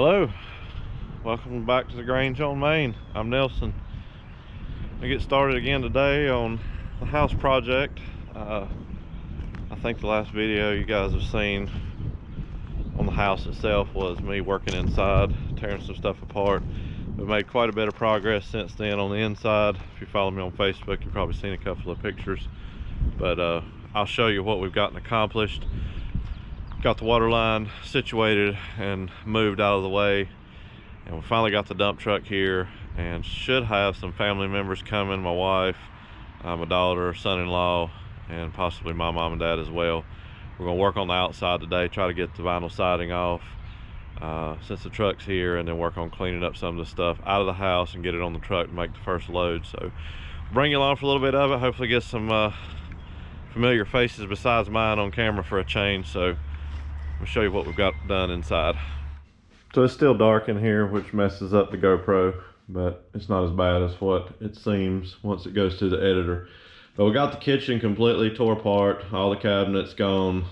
Hello, welcome back to the Grange on Main. I'm Nelson. We get started again today on the house project. I think the last video you guys have seen on the house itself was me working inside, tearing some stuff apart. We've made quite a bit of progress since then on the inside. If you follow me on Facebook, you've probably seen a couple of pictures, but I'll show you what we've gotten accomplished. Got the water line situated and moved out of the way, and we finally got the dump truck here and should have some family members coming, my wife, my daughter, son-in-law, and possibly my mom and dad as well. We're going to work on the outside today, try to get the vinyl siding off since the truck's here, and then work on cleaning up some of the stuff out of the house and get it on the truck to make the first load. So bring you along for a little bit of it, hopefully get some familiar faces besides mine on camera for a change. So I'll show you what we've got done inside. So it's still dark in here, which messes up the GoPro, but it's not as bad as what it seems once it goes to the editor. But we got the kitchen completely tore apart, all the cabinets gone,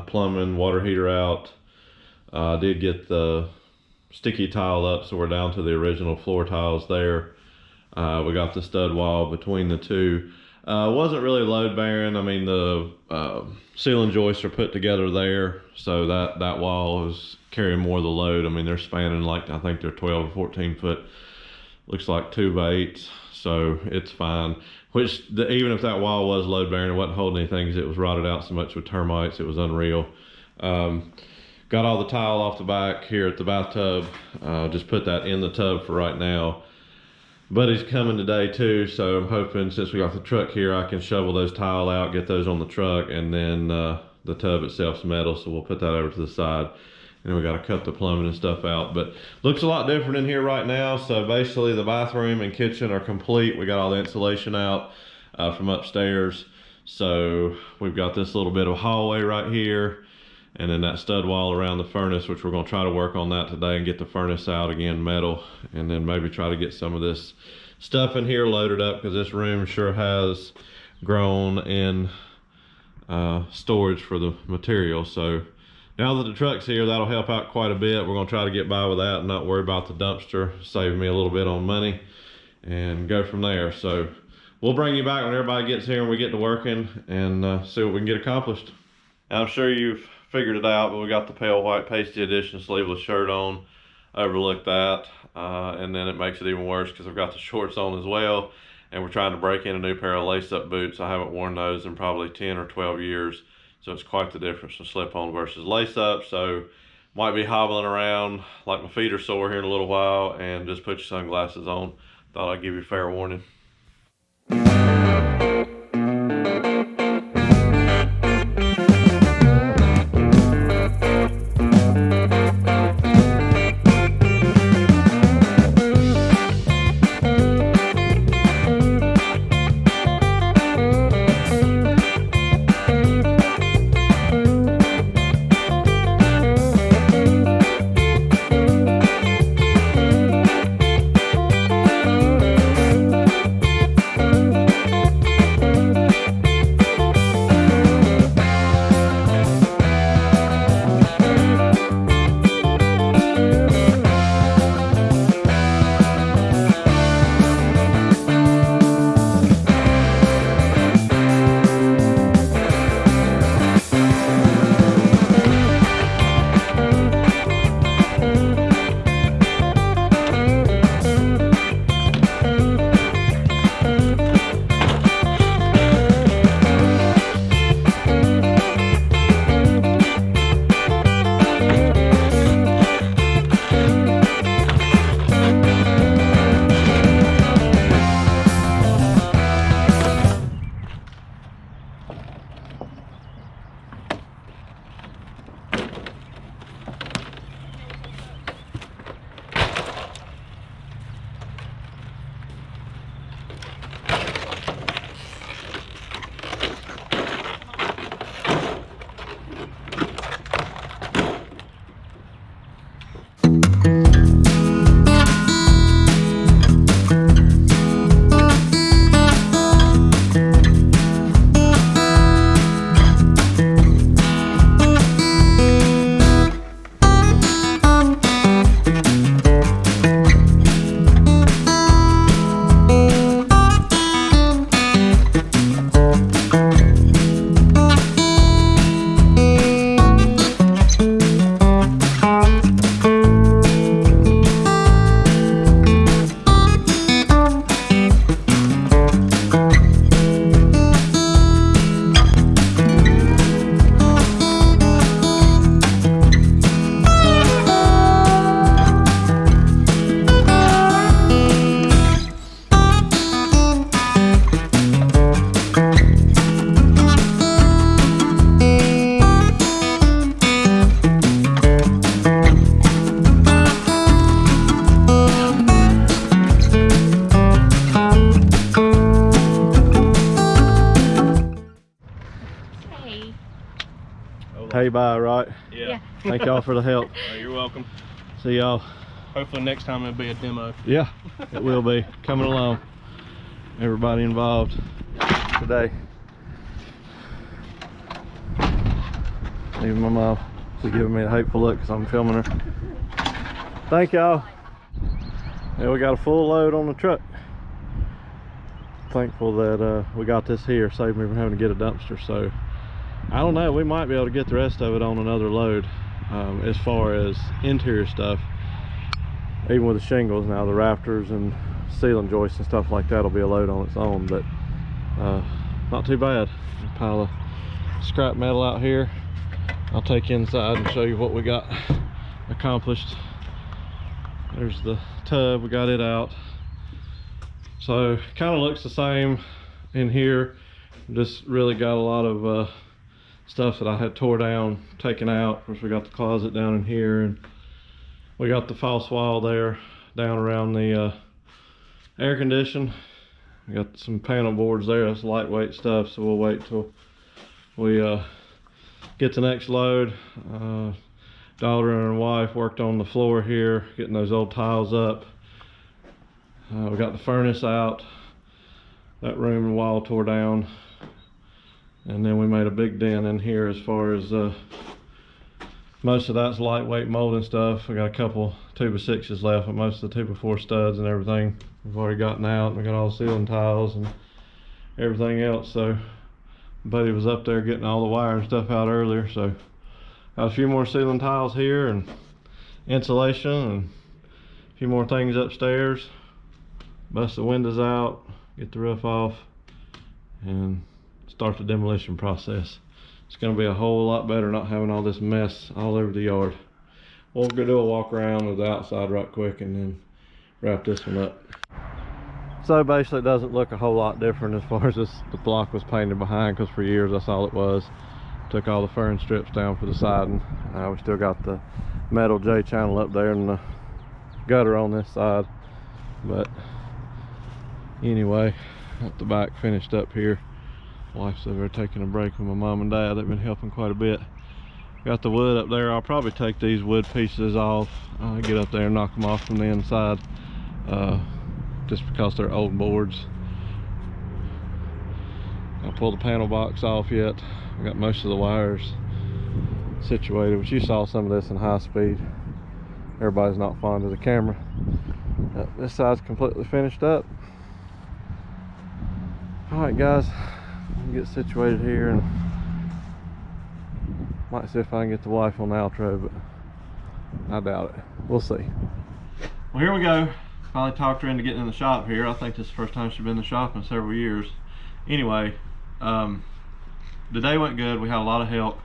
plumbing, water heater out. Did get the sticky tile up, so we're down to the original floor tiles there. We got the stud wall between the two. Wasn't really load bearing. I mean, the ceiling joists are put together there, so that wall is carrying more of the load. I mean, they're spanning, like, I think they're 12 or 14 foot, looks like 2x8, so it's fine. Which even if that wall was load bearing, it wasn't holding anything because it was rotted out so much with termites. It was unreal. Got all the tile off the back here at the bathtub. Just put that in the tub for right now. Buddy's coming today too, so I'm hoping, since we got the truck here, I can shovel those tile out, get those on the truck, and then the tub itself's metal, so we'll put that over to the side. And then we got to cut the plumbing and stuff out. But looks a lot different in here right now. So basically the bathroom and kitchen are complete. We got all the insulation out from upstairs. So we've got this little bit of hallway right here, and then that stud wall around the furnace, which we're going to try to work on that today and get the furnace out again, metal, and then maybe try to get some of this stuff in here loaded up, because this room sure has grown in storage for the material. So now that the truck's here, that'll help out quite a bit. We're going to try to get by with that and not worry about the dumpster, save me a little bit on money, and go from there. So we'll bring you back when everybody gets here and we get to working, and see what we can get accomplished. I'm sure you've figured it out, but we got the pale white pasty edition sleeveless shirt on. Overlooked that, and then it makes it even worse because I've got the shorts on as well, and we're trying to break in a new pair of lace-up boots. I haven't worn those in probably 10 or 12 years, so it's quite the difference from slip-on versus lace-up. So might be hobbling around like my feet are sore here in a little while, and just put your sunglasses on. Thought I'd give you fair warning. Hey, bye, right? Yeah. Thank y'all for the help. You're welcome. See y'all. Hopefully next time it'll be a demo. Yeah, it will be. Coming along. Everybody involved today. Even my mom. She's giving me a hateful look because I'm filming her. Thank y'all. Yeah, we got a full load on the truck. Thankful that we got this here, saved me from having to get a dumpster. So I don't know, we might be able to get the rest of it on another load. As far as interior stuff, even with the shingles now, the rafters and ceiling joists and stuff like that will be a load on its own, but not too bad. A pile of scrap metal out here. I'll take you inside and show you what we got accomplished. There's the tub, we got it out. So kind of looks the same in here, just really got a lot of stuff that I had tore down, taken out. Of course, we got the closet down in here, and we got the false wall there down around the air condition. We got some panel boards there. That's lightweight stuff, so we'll wait till we get the next load. Daughter and her wife worked on the floor here, getting those old tiles up. We got the furnace out, that room and wall tore down, and then we made a big dent in here as far as most of that's lightweight molding stuff. We got a couple 2x6s left, but most of the 2x4 studs and everything we've already gotten out. We got all the ceiling tiles and everything else. So buddy was up there getting all the wire and stuff out earlier, so got a few more ceiling tiles here and insulation and a few more things upstairs. Bust the windows out, get the roof off, and start the demolition process. It's going to be a whole lot better not having all this mess all over the yard. We'll go do a walk around of the outside right quick and then wrap this one up. So basically it doesn't look a whole lot different as far as the block was painted behind, because for years that's all it was. Took all the fern strips down for the siding. We still got the metal J-channel up there and the gutter on this side. But anyway, at the back finished up here. Wife's over there taking a break with my mom and dad. They've been helping quite a bit. Got the wood up there. I'll probably take these wood pieces off, get up there and knock them off from the inside, just because they're old boards. I'll pull the panel box off yet. I got most of the wires situated, but you saw some of this in high speed. Everybody's not fond of the camera. This side's completely finished up. Alright guys, get situated here and might see if I can get the wife on the outro, but I doubt it. We'll see. Well, here we go. Finally talked her into getting in the shop here. I think this is the first time she's been in the shop in several years. Anyway, the day went good. We had a lot of help.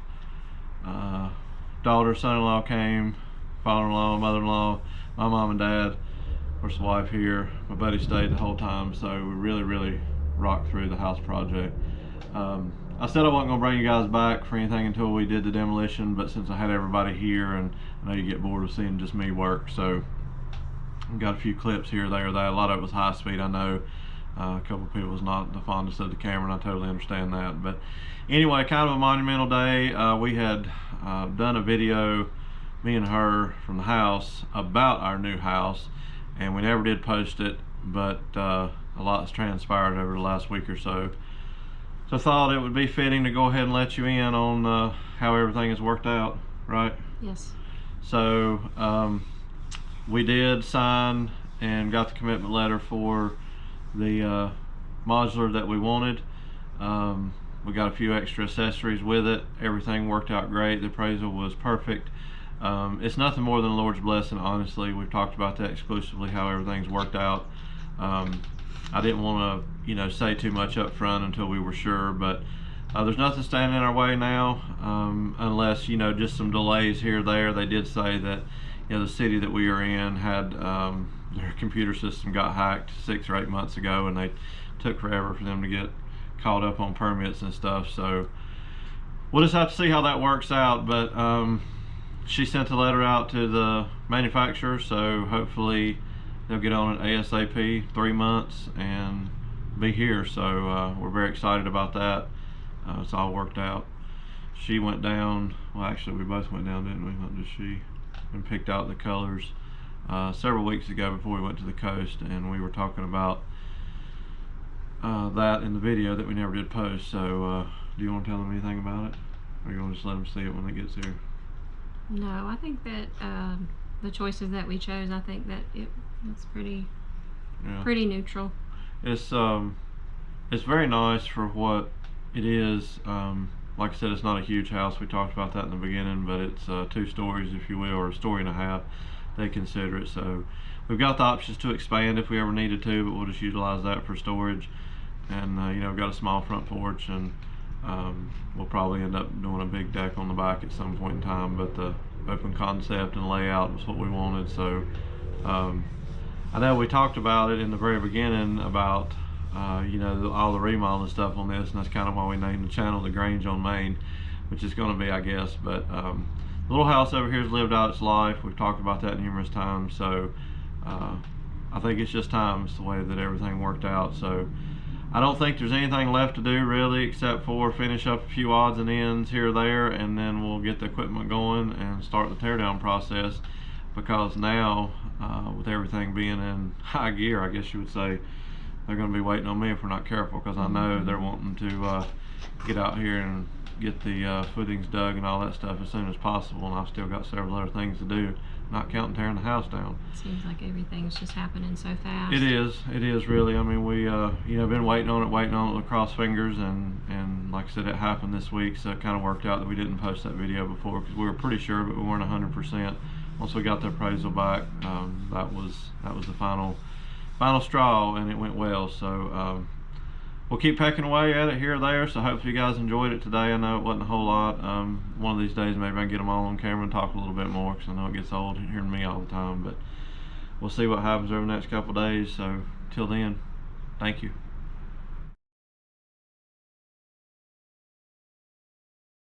Daughter, son-in-law came, father-in-law, mother-in-law, my mom and dad, of course the wife here. My buddy stayed the whole time, so we really rocked through the house project. I said I wasn't gonna bring you guys back for anything until we did the demolition, but since I had everybody here, and I know you get bored of seeing just me work, so I've got a few clips here, there, that. A lot of it was high speed, I know. A couple of people was not the fondest of the camera, and I totally understand that. But anyway, kind of a monumental day. We had done a video, me and her, from the house about our new house, and we never did post it, but a lot's transpired over the last week or so. So I thought it would be fitting to go ahead and let you in on how everything has worked out, right? Yes. So we did sign and got the commitment letter for the modular that we wanted. We got a few extra accessories with it. Everything worked out great. The appraisal was perfect. It's nothing more than the Lord's blessing, honestly. We've talked about that exclusively, how everything's worked out. I didn't want to, say too much up front until we were sure, but there's nothing standing in our way now, unless, just some delays here or there. They did say that, the city that we are in had their computer system got hacked 6 or 8 months ago, and they took forever for them to get caught up on permits and stuff. So we'll just have to see how that works out. But she sent a letter out to the manufacturer, so hopefully they'll get on it ASAP, 3 months, and be here. So we're very excited about that. It's all worked out. she went down, well actually we both went down, didn't we, not just she, and picked out the colors several weeks ago before we went to the coast, and we were talking about that in the video that we never did post. So do you want to tell them anything about it, or you want to just let them see it when it gets here? No, I think that the choices that we chose, I think that it's pretty neutral. It's very nice for what it is. Like I said, it's not a huge house. We talked about that in the beginning, but it's 2 stories, if you will, or a story and a half, they consider it. So we've got the options to expand if we ever needed to, but we'll just utilize that for storage. And you know, we've got a small front porch, and we'll probably end up doing a big deck on the back at some point in time, but the open concept and layout was what we wanted. So I know we talked about it in the very beginning about you know, all the remodeling stuff on this, and that's kind of why we named the channel the Grange on Main, which is going to be, I guess. But the little house over here has lived out its life. We've talked about that numerous times. So I think it's just time. It's the way that everything worked out. So I don't think there's anything left to do really, except for finish up a few odds and ends here or there, and then we'll get the equipment going and start the teardown process. Because now, with everything being in high gear, I guess you would say, they're going to be waiting on me if we're not careful, because I know they're wanting to get out here and get the footings dug and all that stuff as soon as possible, and I've still got several other things to do, not counting tearing the house down. Seems like everything's just happening so fast. It is really. I mean, we you know, been waiting on it with crossed fingers, and like I said, it happened this week, so it kind of worked out that we didn't post that video before, because we were pretty sure, but we weren't 100%. Once we got the appraisal back, that was the final straw, and it went well. So we'll keep pecking away at it here or there. So hopefully you guys enjoyed it today. I know it wasn't a whole lot. One of these days maybe I can get them all on camera and talk a little bit more, because I know it gets old hearing me all the time. But we'll see what happens over the next couple of days. So till then, thank you.